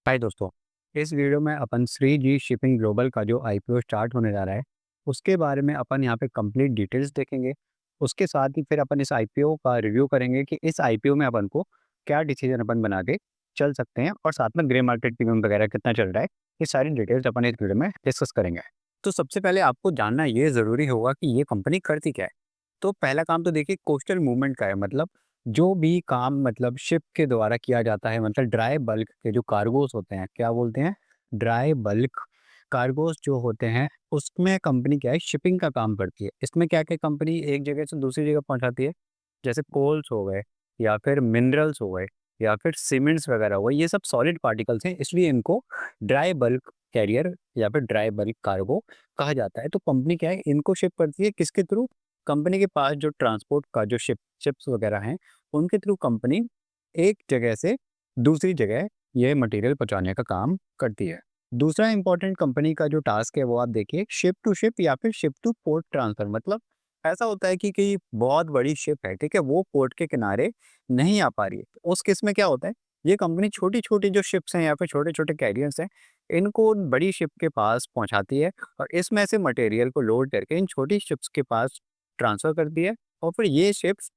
हाय दोस्तों। इस वीडियो में अपन श्री जी शिपिंग ग्लोबल का जो आईपीओ स्टार्ट होने जा रहा है उसके बारे में अपन यहाँ पे कंप्लीट डिटेल्स देखेंगे। उसके साथ ही फिर अपन इस आईपीओ का रिव्यू करेंगे कि इस आईपीओ में अपन को क्या डिसीजन अपन बना के चल सकते हैं और साथ में ग्रे मार्केट प्रीमियम वगैरह कितना चल रहा है। ये सारी डिटेल्स अपन इस वीडियो में डिस्कस करेंगे। तो सबसे पहले आपको जानना ये ज़रूरी होगा कि ये कंपनी करती क्या है। तो पहला काम तो देखिए कोस्टल मूवमेंट का है, मतलब जो भी काम मतलब शिप के द्वारा किया जाता है, मतलब ड्राई बल्क के जो कार्गोस होते हैं, क्या बोलते हैं, ड्राई बल्क कार्गोस जो होते हैं, उसमें कंपनी क्या है, शिपिंग का काम करती है। इसमें क्या क्या कंपनी एक जगह से दूसरी जगह पहुंचाती है, जैसे कोल्स हो गए या फिर मिनरल्स हो गए या फिर सीमेंट्स वगैरह हो गए, ये सब सॉलिड पार्टिकल्स हैं, इसलिए इनको ड्राई बल्क कैरियर या फिर ड्राई बल्क कार्गो कहा जाता है। तो कंपनी क्या है, इनको शिप करती है किसके थ्रू, कंपनी के पास जो ट्रांसपोर्ट का जो शिप्स वगैरह हैं उनके थ्रू कंपनी एक जगह से दूसरी जगह ये मटेरियल पहुंचाने का काम करती है। दूसरा इंपॉर्टेंट कंपनी का जो टास्क है वो आप देखिए, शिप टू शिप या फिर शिप टू पोर्ट ट्रांसफर। मतलब ऐसा होता है कि कई बहुत बड़ी शिप है, ठीक है, वो पोर्ट के किनारे नहीं आ पा रही है, तो उस केस में क्या होता है, ये कंपनी छोटी छोटी जो शिप्स हैं या फिर छोटे छोटे कैरियर्स हैं, इनको उन बड़ी शिप के पास पहुंचाती है और इसमें से मटेरियल को लोड करके इन छोटी शिप्स के पास ट्रांसफ़र कर दिया और फिर ये शिप्स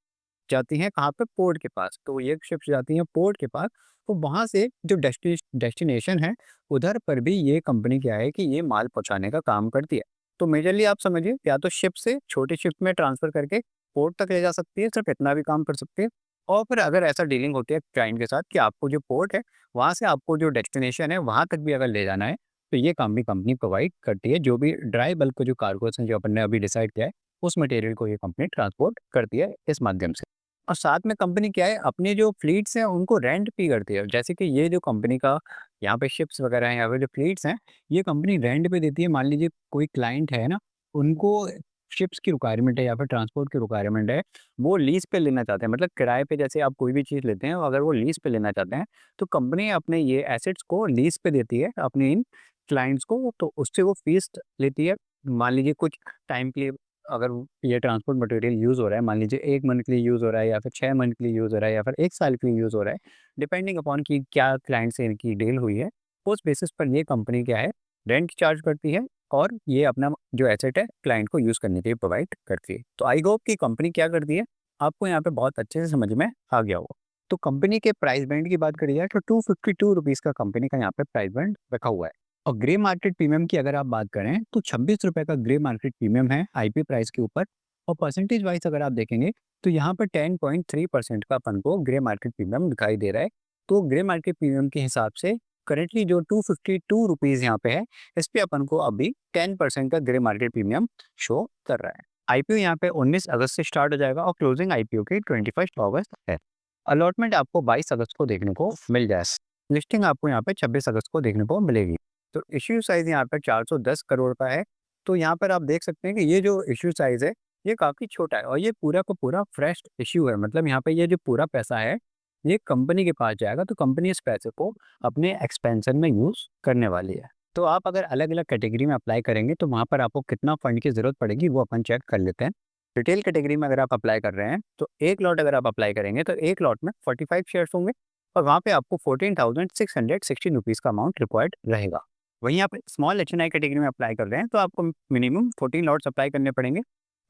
जाती हैं कहाँ पे, पोर्ट के पास। तो ये शिप्स जाती हैं पोर्ट के पास, तो वहाँ से जो डेस्टिनेशन है उधर पर भी ये कंपनी क्या है कि ये माल पहुँचाने का काम करती है। तो मेजरली आप समझिए, या तो शिप से छोटी शिप में ट्रांसफ़र करके पोर्ट तक ले जा सकती है, सिर्फ इतना भी काम कर सकती है। और फिर अगर ऐसा डीलिंग होती है क्लाइंट के साथ कि आपको जो पोर्ट है वहाँ से आपको जो डेस्टिनेशन है वहाँ तक भी अगर ले जाना है, तो ये काम भी कंपनी प्रोवाइड करती है। जो भी ड्राई बल्क के जो कार्गोस हैं जो अपन ने अभी डिसाइड किया है, उस मटेरियल को ये कंपनी ट्रांसपोर्ट करती है इस माध्यम से। और साथ में कंपनी क्या है, अपनी जो फ्लीट्स हैं उनको रेंट भी करती है। जैसे कि ये जो कंपनी का यहाँ पे शिप्स वगैरह हैं या फिर जो फ्लीट्स हैं, ये कंपनी रेंट पे देती है। मान लीजिए कोई क्लाइंट है ना, उनको शिप्स की रिक्वायरमेंट है या फिर ट्रांसपोर्ट की रिक्वायरमेंट है, वो लीज़ पे लेना चाहते हैं, मतलब किराए पे। जैसे आप कोई भी चीज़ लेते हैं, अगर वो लीज़ पे लेना चाहते हैं, तो कंपनी अपने ये एसेट्स को लीज़ पे देती है अपने इन क्लाइंट्स को, तो उससे वो फीस लेती है। मान लीजिए कुछ टाइम के लिए अगर ये ट्रांसपोर्ट मटेरियल यूज़ हो रहा है, मान लीजिए 1 मंथ के लिए यूज़ हो रहा है या फिर 6 मंथ के लिए यूज़ हो रहा है या फिर 1 साल के लिए यूज़ हो रहा है, डिपेंडिंग अपॉन कि क्या क्लाइंट से इनकी डील हुई है, उस बेसिस पर ये कंपनी क्या है, रेंट चार्ज करती है और ये अपना जो एसेट है क्लाइंट को यूज़ करने के लिए प्रोवाइड करती है। तो आई होप कि कंपनी क्या करती है, आपको यहाँ पे बहुत अच्छे से समझ में आ गया होगा। तो कंपनी के प्राइस बैंड की बात करी जाए तो ₹252 का कंपनी का यहाँ पे प्राइस बैंड रखा हुआ है। और ग्रे मार्केट प्रीमियम की अगर आप बात करें तो ₹26 का ग्रे मार्केट प्रीमियम है आईपी प्राइस के ऊपर। और परसेंटेज वाइज अगर आप देखेंगे तो यहाँ पर 10.3% का अपन को ग्रे मार्केट प्रीमियम दिखाई दे रहा है। तो ग्रे मार्केट प्रीमियम के हिसाब से करेंटली जो ₹252 यहाँ पे है, इस पे अपन को अभी 10% का ग्रे मार्केट प्रीमियम शो कर रहा है। आईपीओ यहाँ पे 19 अगस्त से स्टार्ट हो जाएगा और क्लोजिंग आईपीओ की 21 अगस्त है। अलॉटमेंट आपको 22 अगस्त को देखने को मिल जाए। लिस्टिंग आपको यहाँ पे 26 अगस्त को देखने को मिलेगी। तो इश्यू साइज़ यहाँ पर 410 करोड़ का है। तो यहाँ पर आप देख सकते हैं कि ये जो इश्यू साइज़ है, ये काफ़ी छोटा है और ये पूरा का पूरा फ्रेश इश्यू है। मतलब यहाँ पे ये जो पूरा पैसा है, ये कंपनी के पास जाएगा, तो कंपनी इस पैसे को अपने एक्सपेंशन में यूज़ करने वाली है। तो आप अगर अलग-अलग कैटेगरी में अप्लाई करेंगे, तो वहाँ पर आपको कितना फंड की ज़रूरत पड़ेगी, वो अपन चेक कर लेते हैं। रिटेल कैटेगरी में अगर आप अप्लाई कर रहे हैं, तो 1 लॉट अगर आप अप्लाई करेंगे, तो 1 लॉट में 45 शेयर्स होंगे और वहाँ पे आपको ₹14,616 का अमाउंट रिक्वायर्ड रहेगा। वहीं आप स्मॉल एचएनआई कैटेगरी में अप्लाई कर रहे हैं, तो आपको मिनिमम 14 लॉट्स अप्लाई करने पड़ेंगे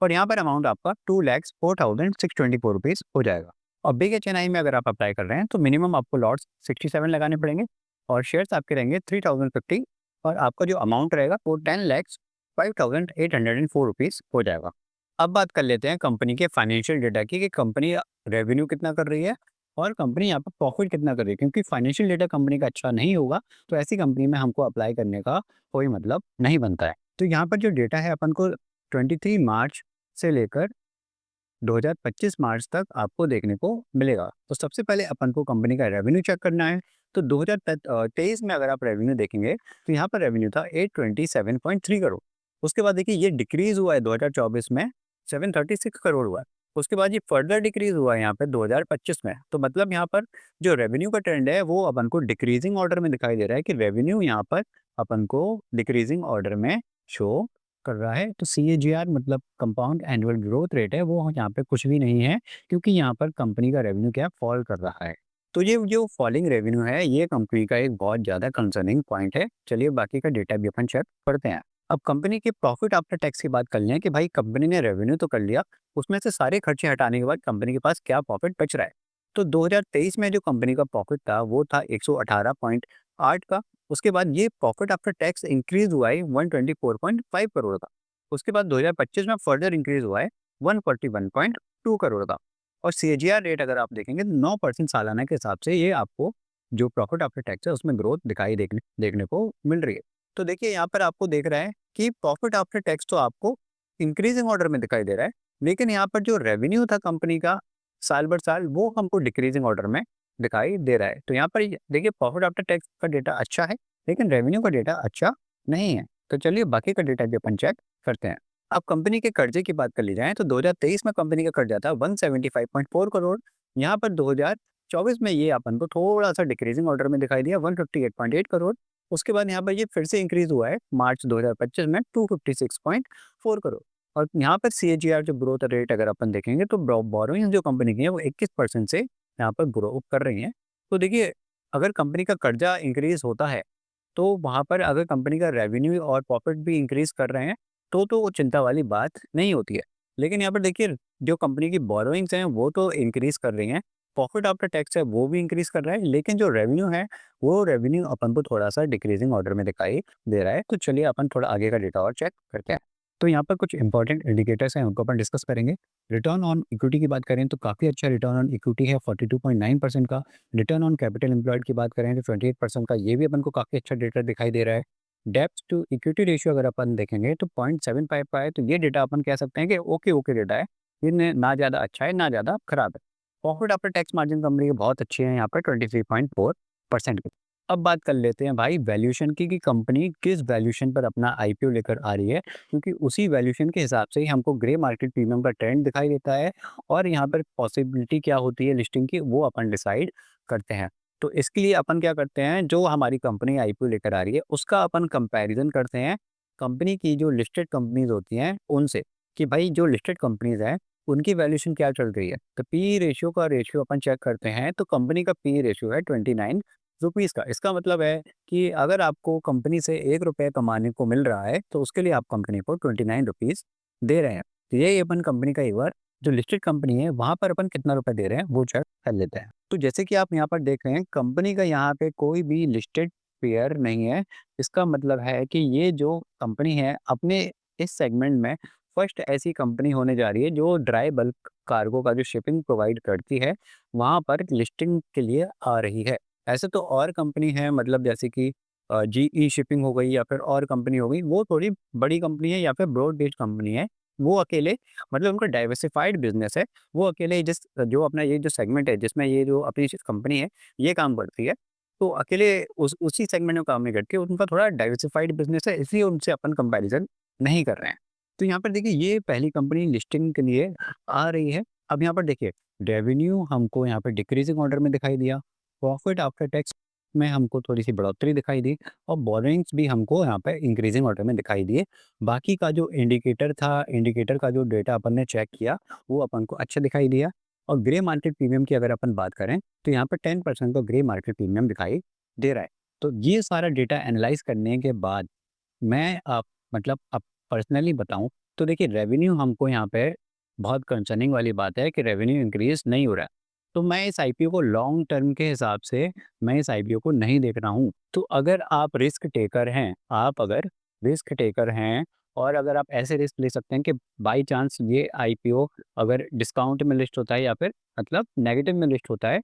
और यहाँ पर अमाउंट आपका ₹2,04,624 हो जाएगा। और बिग एचएनआई में अगर आप अप्लाई कर रहे हैं, तो मिनिमम आपको लॉट्स 67 लगाने पड़ेंगे और शेयर्स आपके रहेंगे 3050 और आपका जो अमाउंट रहेगा वो 10,05,804 रुपीज़ हो जाएगा। अब बात कर लेते हैं कंपनी के फाइनेंशियल डेटा की कि कंपनी रेवेन्यू कितना कर रही है और कंपनी यहाँ पर प्रॉफिट कितना कर रही है। क्योंकि फाइनेंशियल डेटा कंपनी का अच्छा नहीं होगा, तो ऐसी कंपनी में हमको अप्लाई करने का कोई मतलब नहीं बनता है। तो यहाँ पर जो डेटा है अपन को 23 मार्च से लेकर 2025 मार्च तक आपको देखने को मिलेगा। तो सबसे पहले अपन को कंपनी का रेवेन्यू चेक करना है। तो 2023 में अगर आप रेवेन्यू देखेंगे, तो यहाँ पर रेवेन्यू था 827.3 करोड़। उसके बाद देखिए ये डिक्रीज़ हुआ है 2024 में 736 करोड़ हुआ है। उसके बाद ये फर्दर डिक्रीज़ हुआ है यहाँ पे 2025 में। तो मतलब यहाँ पर जो रेवेन्यू का ट्रेंड है वो अपन को डिक्रीज़िंग ऑर्डर में दिखाई दे रहा है कि रेवेन्यू यहाँ पर अपन को डिक्रीज़िंग ऑर्डर में शो कर रहा है। तो सीएजीआर मतलब कंपाउंड एनुअल ग्रोथ रेट है, वो यहाँ पे कुछ भी नहीं है, क्योंकि यहाँ पर कंपनी का रेवेन्यू क्या है, फॉल कर रहा है। तो ये जो फॉलिंग रेवेन्यू है, ये कंपनी का एक बहुत ज़्यादा कंसर्निंग पॉइंट है। चलिए बाकी का डेटा भी अपन चेक करते हैं। अब कंपनी के प्रॉफिट आफ्टर टैक्स की बात कर लें कि भाई कंपनी ने रेवेन्यू तो कर लिया, उसमें से सारे खर्चे हटाने के बाद कंपनी के पास क्या प्रॉफिट बच रहा है। तो 2023 में जो कंपनी का प्रॉफिट था वो था 118.8 का। उसके बाद ये प्रॉफिट आफ्टर टैक्स इंक्रीज हुआ है 124.5 करोड़ का। उसके बाद 2025 में फर्दर इंक्रीज हुआ है 141.2 करोड़ का। और सीएजीआर रेट अगर आप देखेंगे तो 9% सालाना के हिसाब से ये आपको जो प्रॉफिट आफ्टर टैक्स है उसमें ग्रोथ दिखाई देखने देखने को मिल रही है। तो देखिए यहाँ पर आपको देख रहा है कि प्रॉफिट आफ्टर टैक्स तो आपको इंक्रीजिंग ऑर्डर में दिखाई दे रहा है, लेकिन यहाँ पर जो रेवेन्यू था कंपनी का साल भर साल वो हमको डिक्रीजिंग ऑर्डर में दिखाई दे रहा है। तो यहाँ पर देखिए प्रॉफिट आफ्टर टैक्स का डेटा अच्छा है, लेकिन रेवेन्यू का डेटा अच्छा नहीं है। तो चलिए बाकी का डेटा भी अपन चेक करते हैं। अब कंपनी के कर्जे की बात कर ली जाए तो 2023 में कंपनी का कर्जा था 175.4 करोड़। यहाँ पर 2024 में ये अपन को थोड़ा सा डिक्रीजिंग ऑर्डर में दिखाई दिया 158.8 करोड़। उसके बाद यहाँ पर ये फिर से इंक्रीज हुआ है मार्च 2025 में 256.4 करोड़। और यहाँ पर सीएजीआर जो ग्रोथ रेट अगर अपन देखेंगे तो बोरोइंग जो कंपनी की है वो 21% से यहाँ पर ग्रो कर रही हैं। तो देखिए अगर कंपनी का कर्जा इंक्रीज होता है तो वहाँ पर अगर कंपनी का रेवेन्यू और प्रॉफिट भी इंक्रीज कर रहे हैं तो वो चिंता वाली बात नहीं होती है। लेकिन यहाँ पर देखिए जो कंपनी की बोरोइंग्स हैं वो तो इंक्रीज कर रही हैं, प्रॉफिट आफ्टर टैक्स है वो भी इंक्रीज कर रहा है, लेकिन जो रेवेन्यू है वो रेवेन्यू अपन को थोड़ा सा डिक्रीजिंग ऑर्डर में दिखाई दे रहा है। तो चलिए अपन थोड़ा आगे का डेटा और चेक करते हैं। तो यहाँ पर कुछ इंपॉर्टेंट इंडिकेटर्स हैं उनको अपन डिस्कस करेंगे। रिटर्न ऑन इक्विटी की बात करें तो काफ़ी अच्छा रिटर्न ऑन इक्विटी है 42.9% का। रिटर्न ऑन कैपिटल एम्प्लॉयड की बात करें तो 28% का, ये भी अपन को काफ़ी अच्छा डेटा दिखाई दे रहा है। डेब्ट टू इक्विटी रेशियो अगर अपन देखेंगे तो 0.75 का है, तो ये डेटा अपन कह सकते हैं कि ओके ओके डेटा है। ये ना ज़्यादा अच्छा है ना ज़्यादा खराब है। Profit after tax margin company की बहुत अच्छी है यहाँ पर 23.4% की। अब बात कर लेते हैं भाई वैल्यूएशन की कि कंपनी किस वैल्यूएशन पर अपना आईपीओ लेकर आ रही है, क्योंकि उसी वैल्यूएशन के हिसाब से ही हमको ग्रे मार्केट प्रीमियम का ट्रेंड दिखाई देता है और यहाँ पर पॉसिबिलिटी क्या होती है लिस्टिंग की वो अपन डिसाइड करते हैं। तो इसके लिए अपन क्या करते हैं, जो हमारी कंपनी आईपीओ लेकर आ रही है उसका अपन कंपैरिजन करते हैं कंपनी की जो लिस्टेड कंपनीज होती हैं उनसे, कि भाई जो लिस्टेड कंपनीज हैं उनकी वैल्यूएशन क्या चल रही है। तो पी रेशियो का रेशियो अपन चेक करते हैं तो कंपनी का पी रेशियो है 29 रुपीज़ का। इसका मतलब है कि अगर आपको कंपनी से 1 रुपये कमाने को मिल रहा है तो उसके लिए आप कंपनी को 29 रुपीज़ दे रहे हैं। तो ये अपन कंपनी का एक बार जो लिस्टेड कंपनी है वहाँ पर अपन कितना रुपए दे रहे हैं वो चेक कर लेते हैं। तो जैसे कि आप यहाँ पर देख रहे हैं कंपनी का यहाँ पे कोई भी लिस्टेड पेयर नहीं है। इसका मतलब है कि ये जो कंपनी है अपने इस सेगमेंट में फर्स्ट ऐसी कंपनी होने जा रही है जो ड्राई बल्क कार्गो का जो शिपिंग प्रोवाइड करती है वहाँ पर लिस्टिंग के लिए आ रही है। ऐसे तो और कंपनी है, मतलब जैसे कि जीई शिपिंग हो गई या फिर और कंपनी हो गई, वो थोड़ी बड़ी कंपनी है या फिर ब्रॉड बेस्ड कंपनी है। वो अकेले मतलब उनका डाइवर्सिफाइड बिजनेस है। वो अकेले जिस जो अपना ये जो सेगमेंट है जिसमें ये जो अपनी कंपनी है ये काम करती है, तो अकेले उसी सेगमेंट में काम नहीं करती, उनका थोड़ा डाइवर्सिफाइड बिजनेस है, इसलिए उनसे अपन कंपैरिजन नहीं कर रहे हैं। तो यहाँ पर देखिए ये पहली कंपनी लिस्टिंग के लिए आ रही है। अब यहाँ पर देखिए रेवेन्यू हमको यहाँ पे डिक्रीजिंग ऑर्डर में दिखाई दिया, प्रॉफिट आफ्टर टैक्स में हमको थोड़ी-सी बढ़ोतरी दिखाई दी और बोरोइंग्स भी हमको यहाँ पे इंक्रीजिंग ऑर्डर में दिखाई दिए। बाकी का जो इंडिकेटर था, इंडिकेटर का जो डेटा अपन ने चेक किया, वो अपन को अच्छा दिखाई दिया। और ग्रे मार्केट प्रीमियम की अगर अपन बात करें, तो यहाँ पे 10% का ग्रे मार्केट प्रीमियम दिखाई दे रहा है। तो ये सारा डेटा एनालाइज़ करने के बाद मैं मतलब अब पर्सनली बताऊँ, तो देखिए रेवेन्यू हमको यहाँ पे बहुत कंसर्निंग वाली बात है कि रेवेन्यू इंक्रीज़ नहीं हो रहा है। तो मैं इस आईपीओ को लॉन्ग टर्म के हिसाब से मैं इस आईपीओ को नहीं देख रहा हूँ। तो अगर आप रिस्क टेकर हैं, आप अगर रिस्क टेकर हैं और अगर आप ऐसे रिस्क ले सकते हैं कि बाय चांस ये आईपीओ अगर डिस्काउंट में लिस्ट होता है या फिर मतलब नेगेटिव में लिस्ट होता है,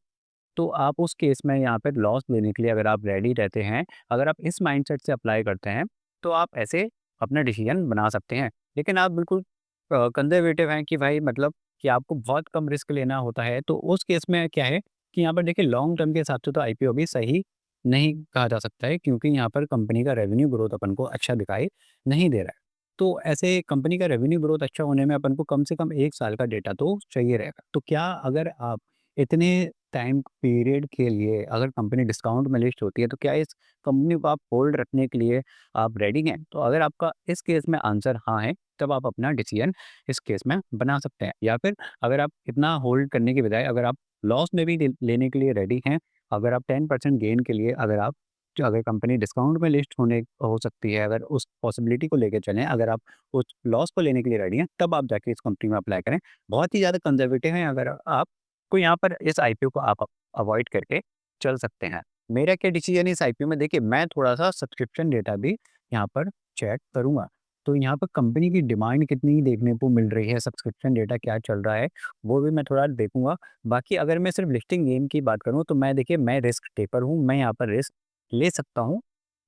तो आप उस केस में यहाँ पे लॉस लेने के लिए अगर आप रेडी रहते हैं, अगर आप इस माइंडसेट से अप्लाई करते हैं, तो आप ऐसे अपना डिसीजन बना सकते हैं। लेकिन आप बिल्कुल कंज़र्वेटिव हैं कि भाई मतलब कि आपको बहुत कम रिस्क लेना होता है, तो उस केस में क्या है कि यहाँ पर देखिए लॉन्ग टर्म के हिसाब से तो आईपीओ भी सही नहीं कहा जा सकता है, क्योंकि यहाँ पर कंपनी का रेवेन्यू ग्रोथ अपन को अच्छा दिखाई नहीं दे रहा है। तो ऐसे कंपनी का रेवेन्यू ग्रोथ अच्छा होने में अपन को कम से कम 1 साल का डेटा तो चाहिए रहेगा। तो क्या अगर आप इतने टाइम पीरियड के लिए अगर कंपनी डिस्काउंट में लिस्ट होती है, तो क्या इस कंपनी को आप होल्ड रखने के लिए आप रेडी हैं? तो अगर आपका इस केस में आंसर हाँ है, तब आप अपना डिसीजन इस केस में बना सकते हैं। या फिर अगर आप इतना होल्ड करने के बजाय अगर आप लॉस में भी लेने के लिए रेडी हैं। अगर आप 10% गेन के लिए अगर कंपनी डिस्काउंट में लिस्ट होने हो सकती है, अगर उस पॉसिबिलिटी को लेके चलें, अगर आप उस लॉस को लेने के लिए रेडी हैं, तब आप जाके इस कंपनी में अप्लाई करें। बहुत ही ज़्यादा कंज़र्वेटिव हैं, अगर आपको यहाँ पर इस आईपीओ को आप अवॉइड करके चल सकते हैं। मेरा क्या डिसीजन है इस आईपीओ में, देखिए मैं थोड़ा-सा सब्सक्रिप्शन डेटा भी यहाँ पर चेक करूँगा। तो यहाँ पर कंपनी की डिमांड कितनी देखने को मिल रही है, सब्सक्रिप्शन डेटा क्या चल रहा है, वो भी मैं थोड़ा देखूँगा। बाकी अगर मैं सिर्फ लिस्टिंग गेम की बात करूँ, तो मैं देखिए मैं रिस्क टेकर हूँ, मैं यहाँ पर रिस्क ले सकता हूँ।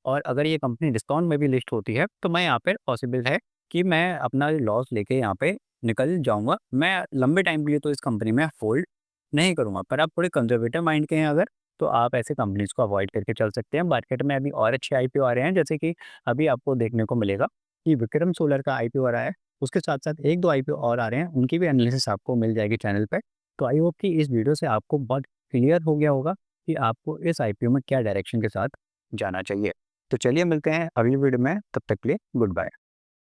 और अगर ये कंपनी डिस्काउंट में भी लिस्ट होती है, तो मैं यहाँ पे पॉसिबल है कि मैं अपना लॉस लेके यहाँ पे निकल जाऊँगा। मैं लंबे टाइम के लिए तो इस कंपनी में होल्ड नहीं करूँगा, पर आप थोड़े कंज़र्वेटिव माइंड के हैं अगर, तो आप ऐसे कंपनीज़ को अवॉइड करके चल सकते हैं। मार्केट में अभी और अच्छे आईपीओ आ रहे हैं, जैसे कि अभी आपको देखने को मिलेगा कि विक्रम सोलर का आईपीओ आ रहा है, उसके साथ-साथ 1-2 आईपीओ और आ रहे हैं, उनकी भी एनालिसिस आपको मिल जाएगी चैनल पे। तो आई होप कि इस वीडियो से आपको बहुत क्लियर हो गया होगा कि आपको इस आईपीओ में क्या डायरेक्शन के साथ जाना चाहिए। तो चलिए मिलते हैं अगली वीडियो में, तब तक के लिए गुड बाय।